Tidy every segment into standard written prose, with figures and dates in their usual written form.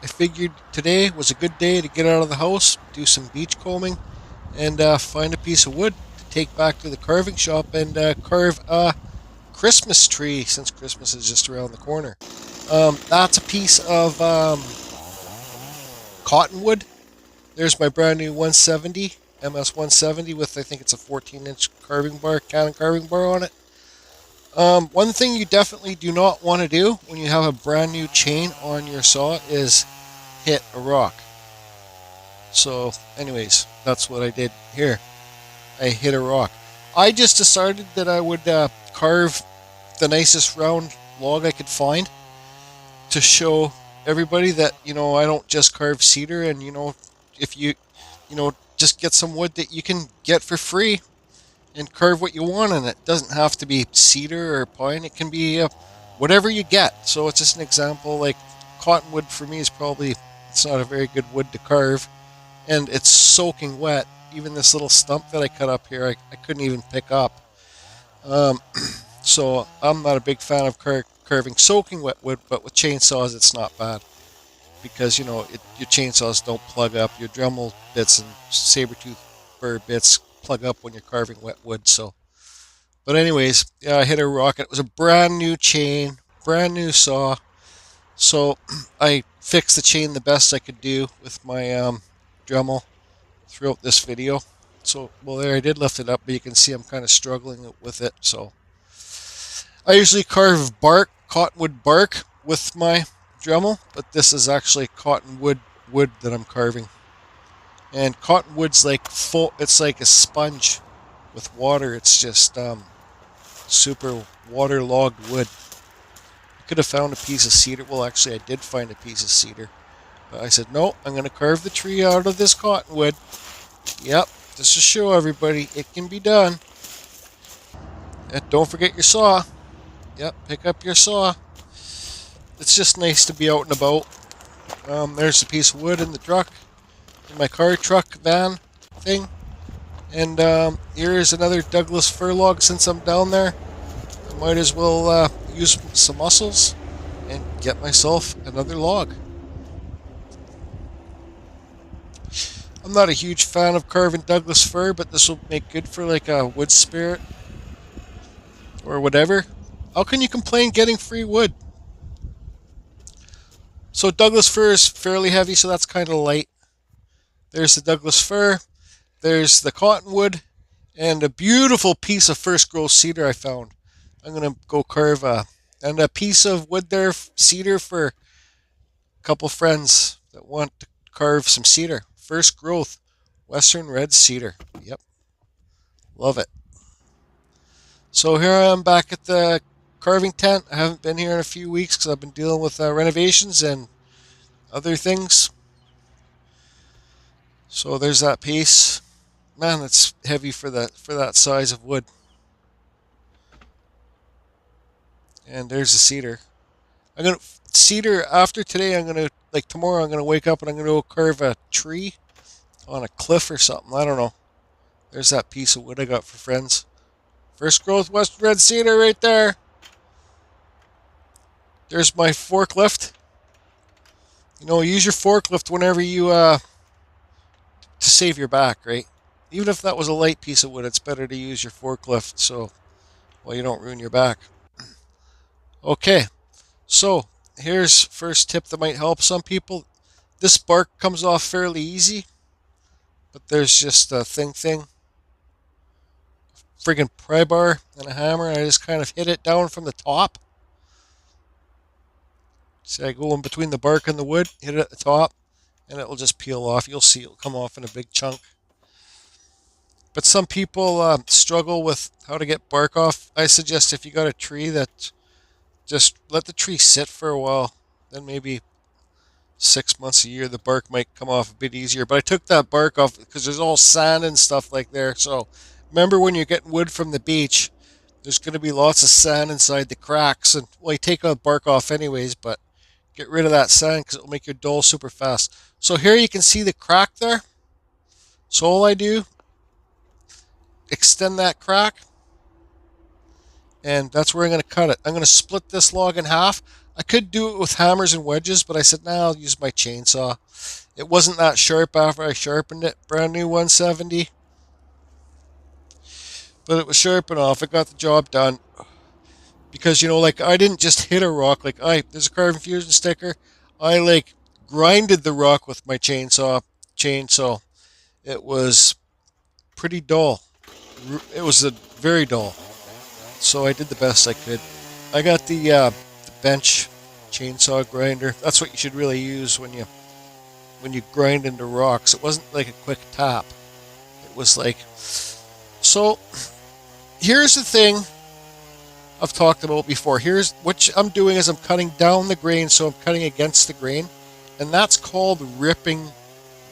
I figured today was a good day to get out of the house, do some beach combing, and find a piece of wood to take back to the carving shop and carve a Christmas tree since Christmas is just around the corner. That's a piece of cottonwood. There's my brand new 170 MS 170 with I think it's a 14-inch carving bar, Canon carving bar on it. One thing you definitely do not want to do when you have a brand new chain on your saw is hit a rock. So, anyways, that's what I did here. I hit a rock. I just decided that I would carve the nicest round log I could find to show everybody that, I don't just carve cedar, and, if you just get some wood that you can get for free and carve what you want, and it doesn't have to be cedar or pine. It can be whatever you get. So it's just an example. Like cottonwood for me is probably it's not a very good wood to carve, and it's soaking wet. Even this little stump that I cut up here, I couldn't even pick up. Um, so I'm not a big fan of carving soaking wet wood, but with chainsaws it's not bad because your chainsaws don't plug up. Your Dremel bits and saber-tooth burr bits plug up when you're carving wet wood. So, but anyways, yeah, I hit a rock. It was a brand new chain, brand new saw. So I fixed the chain the best I could do with my Dremel throughout this video. So, well, there I did lift it up, but you can see I'm kind of struggling with it. So I usually carve bark, cottonwood bark with my Dremel, but this is actually cottonwood wood that I'm carving. And cottonwood's like full, it's like a sponge with water. It's just super waterlogged wood. I could have found a piece of cedar. Well, actually, I did find a piece of cedar. But I said, no, I'm going to carve the tree out of this cottonwood. Yep, just to show everybody it can be done. And don't forget your saw. Yep, pick up your saw. It's just nice to be out and about. There's a piece of wood in the truck, in my car truck van thing. And here's another Douglas fir log since I'm down there. I might as well use some muscles and get myself another log. I'm not a huge fan of carving Douglas fir, but this will make good for like a wood spirit or whatever. How can you complain getting free wood? So Douglas fir is fairly heavy, so that's kind of light. There's the Douglas fir. There's the cottonwood. And a beautiful piece of first growth cedar I found. I'm going to go carve a piece of wood there, cedar, for a couple friends that want to carve some cedar. First growth, Western red cedar. Yep, love it. So here I am back at the carving tent. I haven't been here in a few weeks because I've been dealing with renovations and other things. So there's that piece. Man, it's heavy for that size of wood. And there's the cedar. I'm gonna cedar after today. I'm gonna like tomorrow. I'm gonna wake up and I'm gonna go carve a tree on a cliff or something. I don't know. There's that piece of wood I got for friends. First growth Western red cedar right there. There's my forklift. Use your forklift whenever you to save your back, right? Even if that was a light piece of wood, it's better to use your forklift so you don't ruin your back. Okay, so here's first tip that might help some people. This bark comes off fairly easy, but there's just a thing, friggin' pry bar and a hammer, and I just kind of hit it down from the top. See, I go in between the bark and the wood, hit it at the top, and it'll just peel off. You'll see it'll come off in a big chunk. But some people struggle with how to get bark off. I suggest if you got a tree that just let the tree sit for a while, then maybe 6 months a year the bark might come off a bit easier. But I took that bark off because there's all sand and stuff like there. So remember when you're getting wood from the beach, there's going to be lots of sand inside the cracks. And well, you take the bark off anyways, but get rid of that sand because it will make your dull super fast. So here you can see the crack there. So all I do, extend that crack, and that's where I'm going to cut it. I'm going to split this log in half. I could do it with hammers and wedges, but I said, nah, I'll use my chainsaw. It wasn't that sharp after I sharpened it. Brand new 170. But it was sharp enough. It got the job done. Because, like, I didn't just hit a rock. Like, there's a carbon fusion sticker. I, like, grinded the rock with my chainsaw. It was pretty dull. It was very dull. So I did the best I could. I got the bench chainsaw grinder. That's what you should really use when you grind into rocks. It wasn't like a quick tap. It was like... So, here's the thing I've talked about before. Here's what I'm doing is I'm cutting down the grain, so I'm cutting against the grain. And that's called ripping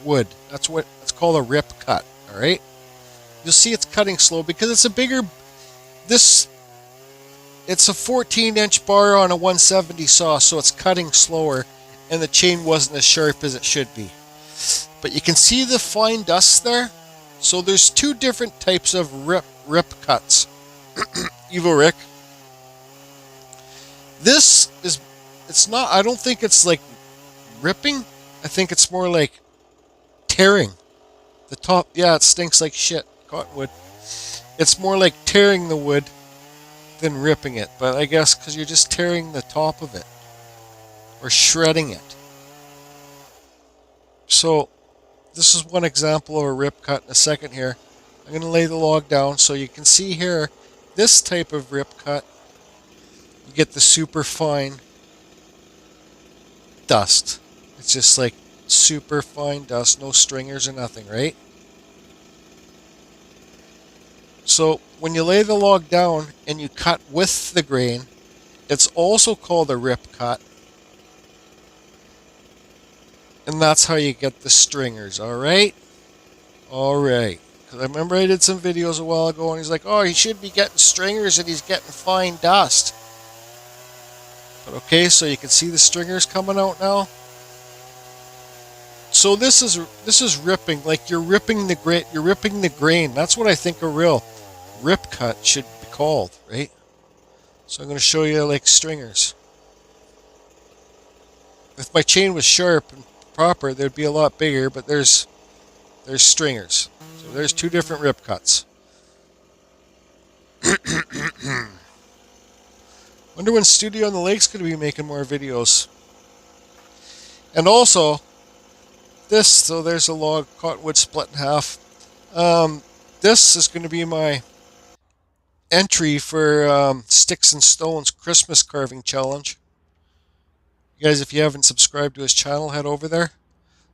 wood. That's called a rip cut, alright? You'll see it's cutting slow because it's a bigger... It's a 14-inch bar on a 170 saw, so it's cutting slower, and the chain wasn't as sharp as it should be. But you can see the fine dust there? So there's two different types of rip cuts. Evo Rick. It's not, I don't think it's like ripping. I think it's more like tearing. The top, yeah, it stinks like shit, cottonwood. It's more like tearing the wood than ripping it, but I guess because you're just tearing the top of it or shredding it. So this is one example of a rip cut in a second here. I'm going to lay the log down so you can see here this type of rip cut. You get the super fine dust. It's just like super fine dust, no stringers or nothing, right? So when you lay the log down and you cut with the grain, it's also called a rip cut. And that's how you get the stringers, alright? Alright. Because I remember I did some videos a while ago and he's like, oh, he should be getting stringers and he's getting fine dust. But okay, so you can see the stringers coming out now. So this is ripping, like you're ripping the grain. That's what I think a real rip cut should be called, right? So I'm going to show you like stringers. If my chain was sharp and proper, they'd be a lot bigger, but there's stringers. So there's two different rip cuts. Wonder when Studio on the Lake's going to be making more videos. And also, so there's a log, cottonwood split in half. This is going to be my entry for Sticks and Stones Christmas Carving Challenge. You guys, if you haven't subscribed to his channel, head over there.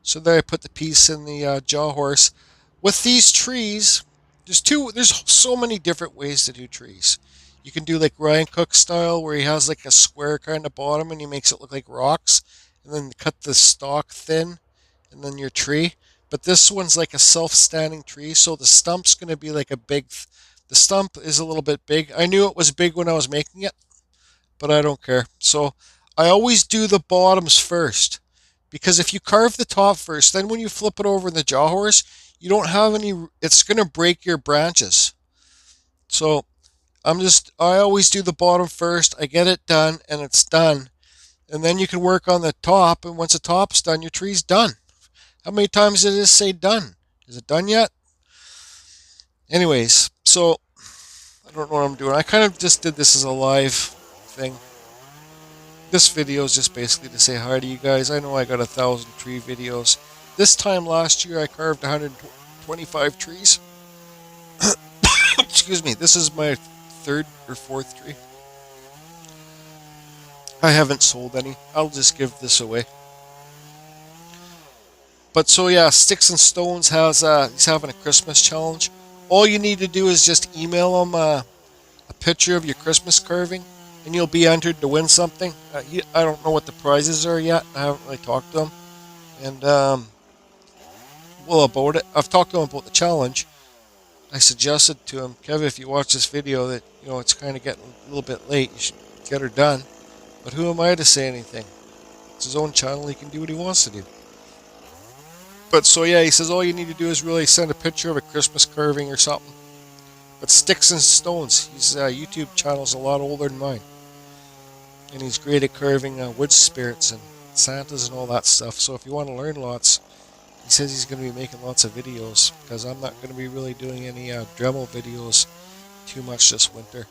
So there I put the piece in the jaw horse. With these trees, there's so many different ways to do trees. You can do like Ryan Cook style, where he has like a square kind of bottom and he makes it look like rocks, and then cut the stalk thin, and then your tree. But this one's like a self-standing tree, so the stump's going to be like the stump is a little bit big. I knew it was big when I was making it, but I don't care. So I always do the bottoms first, because if you carve the top first, then when you flip it over in the jaw horse, you don't have any, it's going to break your branches. So I always do the bottom first. I get it done and it's done. And then you can work on the top, and once the top's done, your tree's done. How many times did it say done? Is it done yet? Anyways, so I don't know what I'm doing. I kind of just did this as a live thing. This video is just basically to say hi to you guys. I know I got 1,000 tree videos. This time last year I carved 125 trees. Excuse me, this is my third or fourth tree. I haven't sold any. I'll just give this away. But so yeah, Sticks and Stones he's having a Christmas challenge. All you need to do is just email him a picture of your Christmas carving, and you'll be entered to win something. I don't know what the prizes are yet. I haven't really talked to him. And about it, I've talked to him about the challenge. I suggested to him, Kev, if you watch this video, that it's kind of getting a little bit late. You should get her done. But who am I to say anything? It's his own channel. He can do what he wants to do. But so yeah, he says all you need to do is really send a picture of a Christmas carving or something. But Sticks and Stones, his YouTube channel is a lot older than mine. and he's great at carving wood spirits and Santas and all that stuff. So if you want to learn lots, he says he's going to be making lots of videos because I'm not going to be really doing any Dremel videos too much this winter.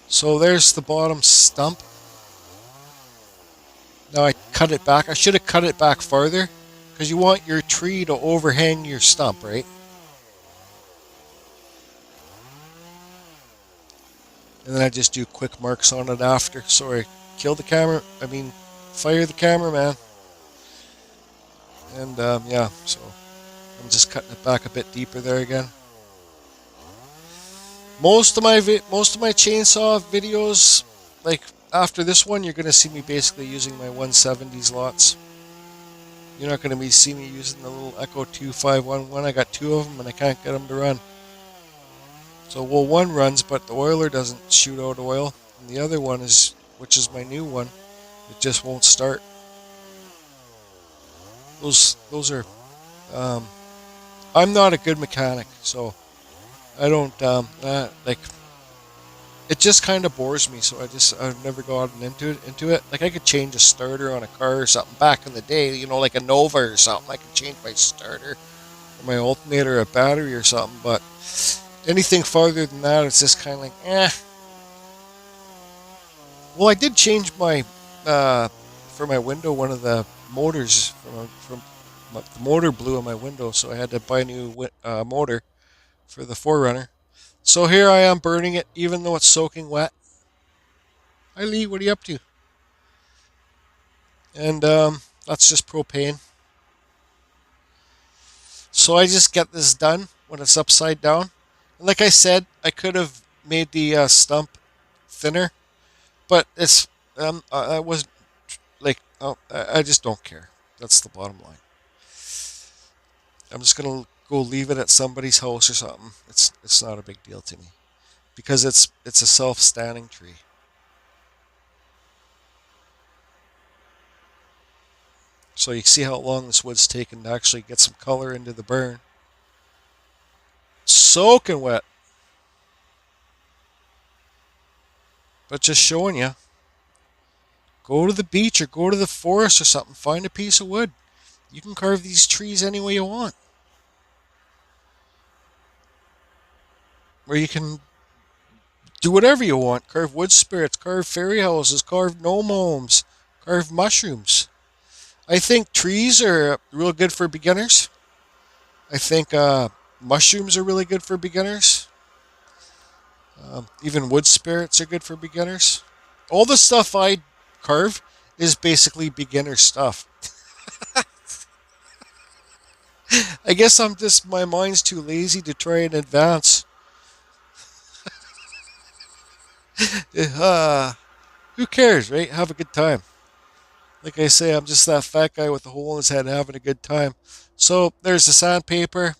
So there's the bottom stump. Now I cut it back. I should have cut it back farther because you want your tree to overhang your stump, right? And then I just do quick marks on it after. Sorry, kill the camera. I mean, fire the cameraman. And yeah, so I'm just cutting it back a bit deeper there again. Most of my chainsaw videos, like after this one, you're gonna see me basically using my 170s lots. You're not gonna see me using the little Echo 2511. I got two of them and I can't get them to run. So well, one runs, but the oiler doesn't shoot out oil, and the other one is, which is my new one, it just won't start. Those are. I'm not a good mechanic, so I don't like. It just kind of bores me, so I've never gotten into it. Like I could change a starter on a car or something back in the day, you know, like a Nova or something. I could change my starter or my alternator, or a battery or something, but anything farther than that, it's just kind of like, eh. Well, I did change my for my window, one of the motors from the motor blew on my window, so I had to buy a new motor for the 4Runner. So here I am burning it, even though it's soaking wet. Hi Lee, what are you up to? And that's just propane. So I just get this done when it's upside down. And like I said, I could have made the stump thinner, but it's I was like, oh, I just don't care. That's the bottom line. I'm just gonna go leave it at somebody's house or something. It's not a big deal to me because it's a self-standing tree. So you see how long this wood's taken to actually get some color into the burn. Soaking wet. But just showing you. Go to the beach or go to the forest or something. Find a piece of wood. You can carve these trees any way you want. Or you can do whatever you want. Carve wood spirits, carve fairy houses, carve gnome homes, carve mushrooms. I think trees are real good for beginners. I think mushrooms are really good for beginners. Even wood spirits are good for beginners. All the stuff I carve is basically beginner stuff. I guess my mind's too lazy to try and advance. Who cares, right? Have a good time. Like I say, I'm just that fat guy with a hole in his head having a good time. So there's the sandpaper,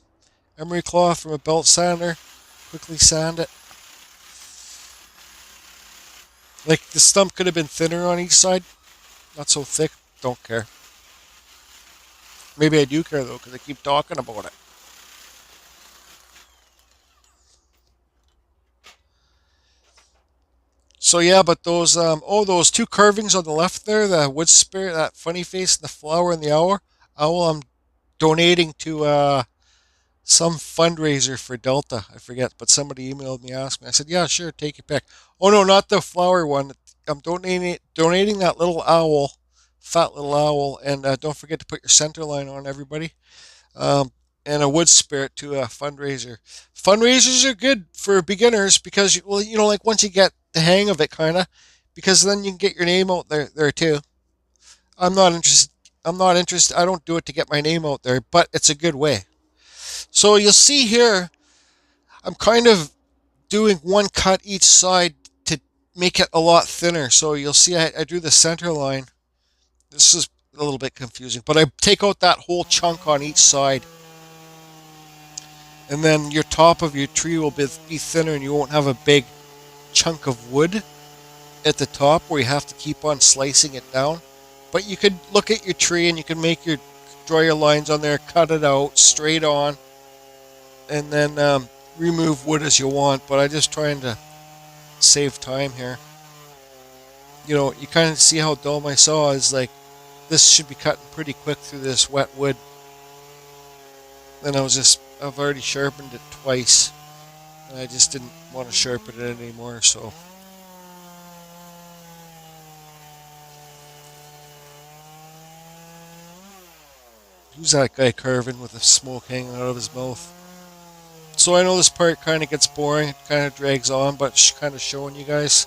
emery cloth from a belt sander. Quickly sand it. Like the stump could have been thinner on each side, not so thick. Don't care. Maybe I do care though, because I keep talking about it. So yeah, but those two carvings on the left there, the wood spirit, that funny face, and the flower and the owl, I'm donating to some fundraiser for Delta. I forget, but somebody emailed me, asked me. I said, yeah, sure, take your pick. Oh no, not the flower one. I'm donating that little owl, fat little owl, and don't forget to put your center line on, everybody. Um, and a wood spirit to a fundraiser. Fundraisers are good for beginners because, well, you know, like once you get the hang of it, kind of, because then you can get your name out there too. I'm not interested. I'm not interested. I don't do it to get my name out there, but it's a good way. So you'll see here, I'm kind of doing one cut each side to make it a lot thinner. So you'll see I drew the center line. This is a little bit confusing, but I take out that whole chunk on each side. And then your top of your tree will be thinner and you won't have a big chunk of wood at the top where you have to keep on slicing it down. But you could look at your tree and you can draw your lines on there, cut it out straight on, and then remove wood as you want. But I'm just trying to save time here. You kind of see how dull my saw is. Like, this should be cutting pretty quick through this wet wood. And I've already sharpened it twice. And I just didn't want to sharpen it anymore, so. Who's that guy carving with the smoke hanging out of his mouth? So I know this part kind of gets boring, it kind of drags on, but kind of showing you guys.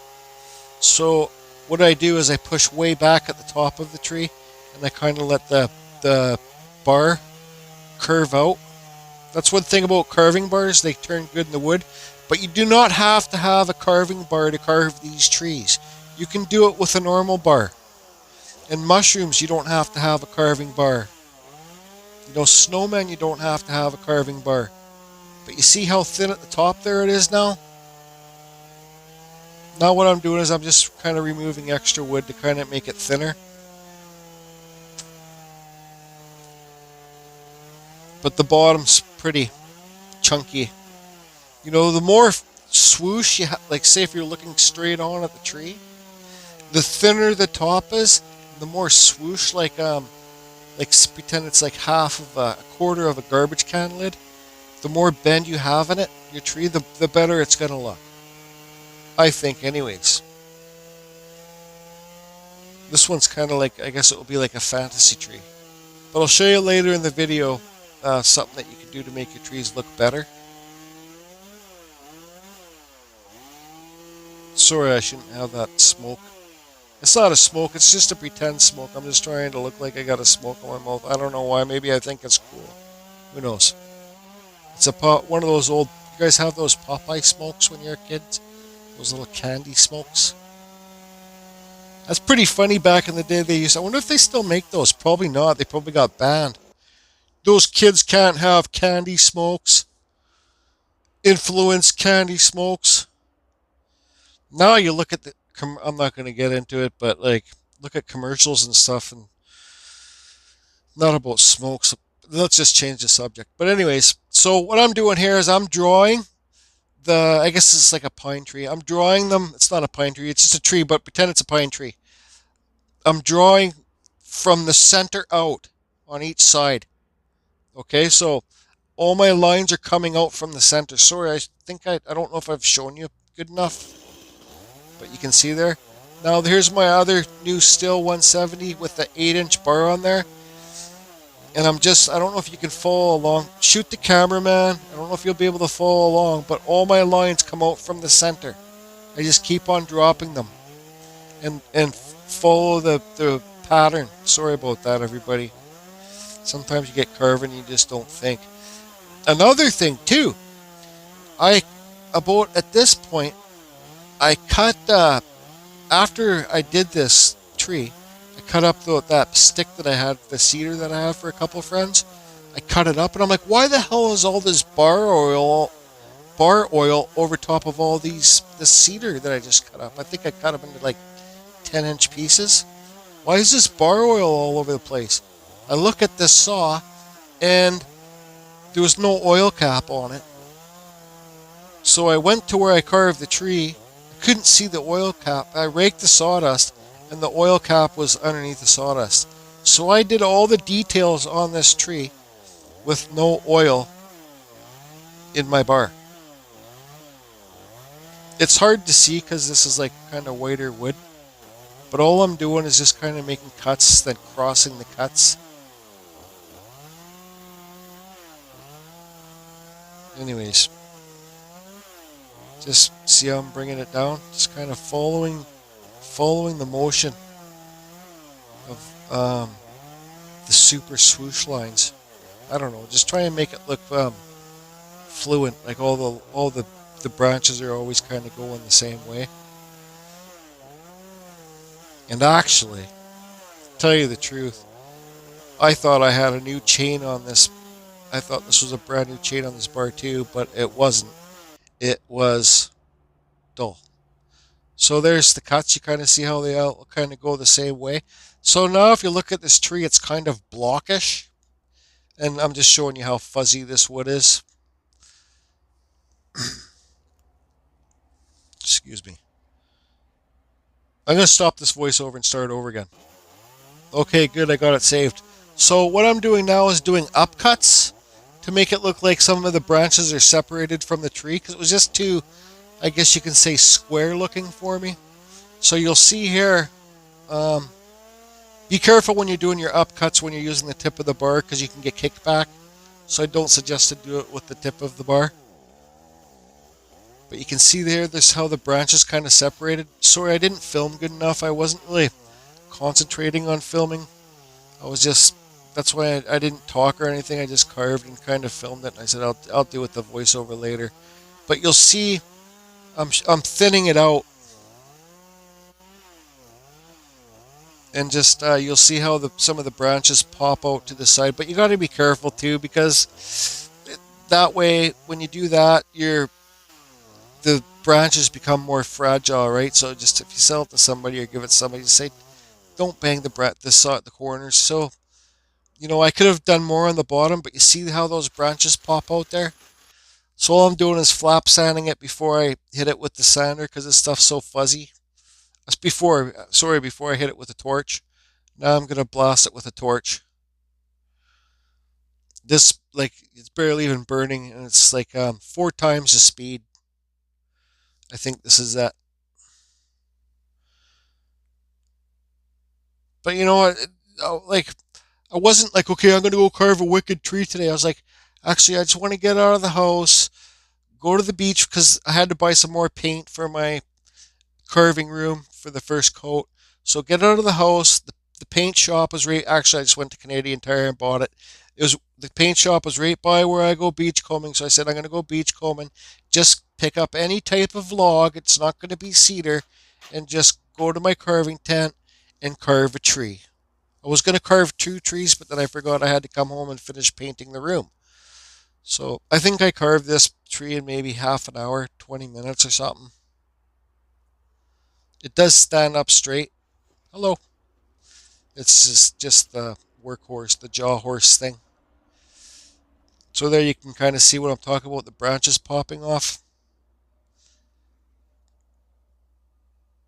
So what I do is I push way back at the top of the tree, and I kind of let the bar curve out. That's one thing about carving bars, they turn good in the wood, but you do not have to have a carving bar to carve these trees. You can do it with a normal bar. And mushrooms, you don't have to have a carving bar. Snowmen, you don't have to have a carving bar. But you see how thin at the top there it is now? Now what I'm doing is I'm just kind of removing extra wood to kind of make it thinner. But the bottom's pretty chunky. The more swoosh you like say if you're looking straight on at the tree, the thinner the top is, the more swoosh like pretend it's like half of a quarter of a garbage can lid. The more bend you have in it, your tree, the better it's going to look. I think anyways. This one's kind of like, I guess it will be like a fantasy tree. But I'll show you later in the video something that you can do to make your trees look better. Sorry, I shouldn't have that smoke. It's not a smoke, it's just a pretend smoke. I'm just trying to look like I got a smoke in my mouth. I don't know why, maybe I think it's cool. Who knows? It's one of those old, you guys have those Popeye smokes when you're kids? Those little candy smokes? That's pretty funny back in the day I wonder if they still make those. Probably not, they probably got banned. Those kids can't have candy smokes. Influence candy smokes. Now you look at I'm not going to get into it, but like, look at commercials and stuff, and not about smokes. Let's just change the subject. But anyways, so what I'm doing here is I'm drawing I guess it's like a pine tree. I'm drawing them. It's not a pine tree. It's just a tree, but pretend it's a pine tree. I'm drawing from the center out on each side. Okay, so all my lines are coming out from the center. Sorry, I think I don't know if I've shown you good enough, but you can see there. Now here's my other new Still 170 with the 8-inch bar on there. And I don't know if you can follow along. Shoot the cameraman. I don't know if you'll be able to follow along, but all my lines come out from the center. I just keep on dropping them and follow the pattern. Sorry about that, everybody. Sometimes you get carving and you just don't think. Another thing, too. At this point, I cut, after I did this tree, I cut up that stick that I had, the cedar that I have for a couple of friends. I cut it up, and I'm like, why the hell is all this bar oil over top of all this cedar that I just cut up? I think I cut them into like 10-inch pieces. Why is this bar oil all over the place? I look at this saw, and there was no oil cap on it. So I went to where I carved the tree. I couldn't see the oil cap. I raked the sawdust, and the oil cap was underneath the sawdust. So I did all the details on this tree with no oil in my bar. It's hard to see because this is like kind of whiter wood, but all I'm doing is just kind of making cuts, then crossing the cuts. Anyways, just see how I'm bringing it down, just kind of following the motion of the super swoosh lines. I don't know, just try and make it look fluent, like all the branches are always kind of going the same way. And actually, to tell you the truth, I thought I had a new chain on this. I thought this was a brand new chain on this bar too, but it wasn't. It was dull. So there's the cuts. You kind of see how they all kind of go the same way. So now if you look at this tree, it's kind of blockish. And I'm just showing you how fuzzy this wood is. Excuse me. I'm going to stop this voiceover and start over again. Okay, good. I got it saved. So what I'm doing now is doing upcuts to make it look like some of the branches are separated from the tree because it was just too, I guess you can say, square looking for me. So you'll see here, um, be careful when you're doing your upcuts when you're using the tip of the bar because you can get kickback. So I don't suggest to do it with the tip of the bar. But you can see there, this how the branches kind of separated. Sorry, I didn't film good enough. I wasn't really concentrating on filming. I was just, that's why I didn't talk or anything. I just carved and kind of filmed it. And I said, I'll do it the voiceover later. But you'll see, I'm thinning it out. And just, you'll see how some of the branches pop out to the side. But you got to be careful too, because that way, when you do that, the branches become more fragile, right? So just if you sell it to somebody or give it to somebody, just say, don't bang the saw at the corners. So, I could have done more on the bottom, but you see how those branches pop out there? So all I'm doing is flap sanding it before I hit it with the sander because this stuff's so fuzzy. That's before I hit it with a torch. Now I'm going to blast it with a torch. This, like, it's barely even burning, and it's like 4 times the speed. I think this is that. But you know what? Like, I wasn't like, okay, I'm going to go carve a wicked tree today. I was like, actually, I just want to get out of the house, go to the beach because I had to buy some more paint for my carving room for the first coat. So get out of the house. The paint shop was right. Actually, I just went to Canadian Tire and bought it. The paint shop was right by where I go beach combing. So I said I'm going to go beach combing. Just pick up any type of log. It's not going to be cedar, and just go to my carving tent and carve a tree. I was going to carve 2 trees, but then I forgot I had to come home and finish painting the room. So I think I carved this tree in maybe half an hour, 20 minutes or something. It does stand up straight. Hello. It's just the workhorse, the jaw horse thing. So there you can kind of see what I'm talking about, the branches popping off.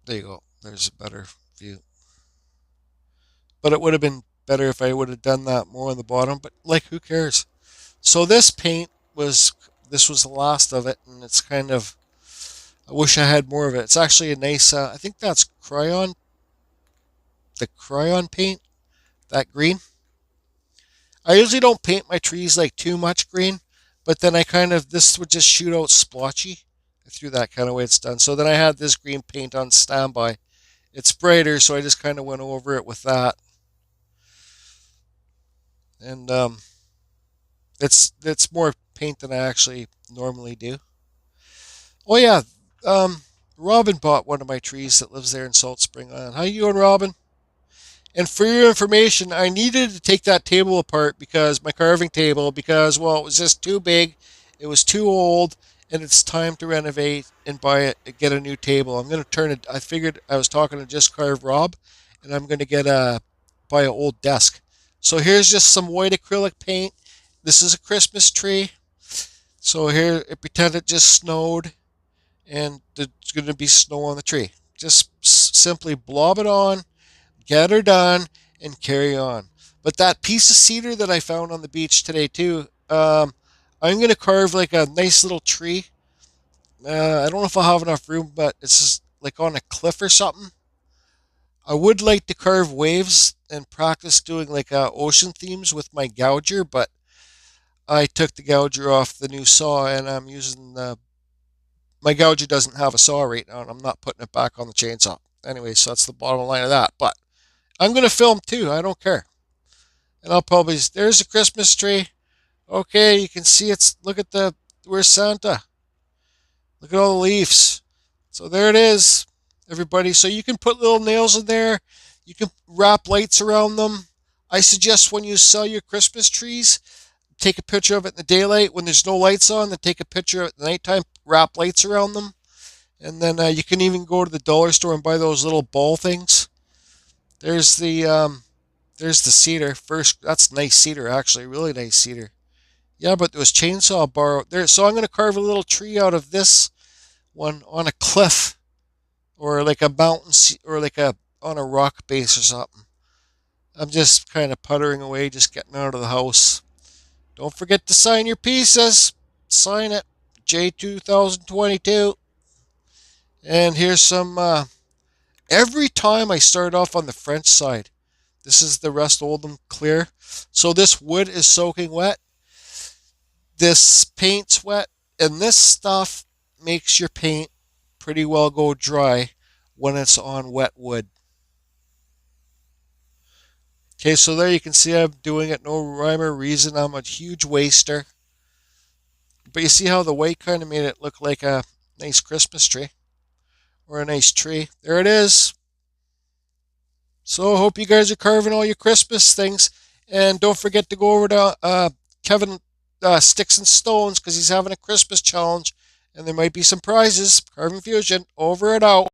There you go. There's a better view. But it would have been better if I would have done that more on the bottom, but like who cares? So this was the last of it, and it's kind of, I wish I had more of it. It's actually a nice, I think that's the crayon paint, that green. I usually don't paint my trees like too much green, but then this would just shoot out splotchy. I threw that kind of way it's done. So then I had this green paint on standby. It's brighter, so I just kind of went over it with that. And it's more paint than I actually normally do. Oh yeah, um, Robin bought one of my trees that lives there in Salt Spring Island. How you doing, Robin? And for your information, I needed to take that table apart because my carving table, because, well, it was just too big, it was too old, and it's time to renovate and get a new table. I'm going to turn it. I figured I was talking to Just Carve Rob, and I'm going to buy an old desk. So here's just some white acrylic paint. This is a Christmas tree. So here, pretend it just snowed, and there's going to be snow on the tree. Just simply blob it on, get her done, and carry on. But that piece of cedar that I found on the beach today too, I'm gonna carve like a nice little tree. I don't know if I'll have enough room, but it's just like on a cliff or something. I would like to carve waves and practice doing like ocean themes with my gouger, but I took the gouger off the new saw and I'm using my gouger doesn't have a saw right now, and I'm not putting it back on the chainsaw. Anyway, so that's the bottom line of that. But I'm going to film too. I don't care. And I'll probably, there's a Christmas tree. Okay, you can see look at where's Santa? Look at all the leaves. So there it is, everybody. So you can put little nails in there. You can wrap lights around them. I suggest when you sell your Christmas trees, take a picture of it in the daylight. When there's no lights on, then take a picture of it at nighttime, wrap lights around them. And then you can even go to the dollar store and buy those little ball things. There's there's the cedar. First, that's nice cedar, actually, really nice cedar. Yeah, but there was chainsaw bar there. So I'm going to carve a little tree out of this one on a cliff. or like a mountain, or like a on a rock base or something. I'm just kind of puttering away, just getting out of the house. Don't forget to sign your pieces. Sign it. J 2022. And here's some. Every time I start off on the French side, this is the Rust Oldham Clear. So this wood is soaking wet. This paint's wet. And this stuff makes your paint pretty well go dry when it's on wet wood. Okay, so there you can see I'm doing it no rhyme or reason. I'm a huge waster. But you see how the white kind of made it look like a nice Christmas tree or a nice tree. There it is. So I hope you guys are carving all your Christmas things. And don't forget to go over to Kevin Sticks and Stones because he's having a Christmas challenge. And there might be some prizes. Carving Fusion, over and out.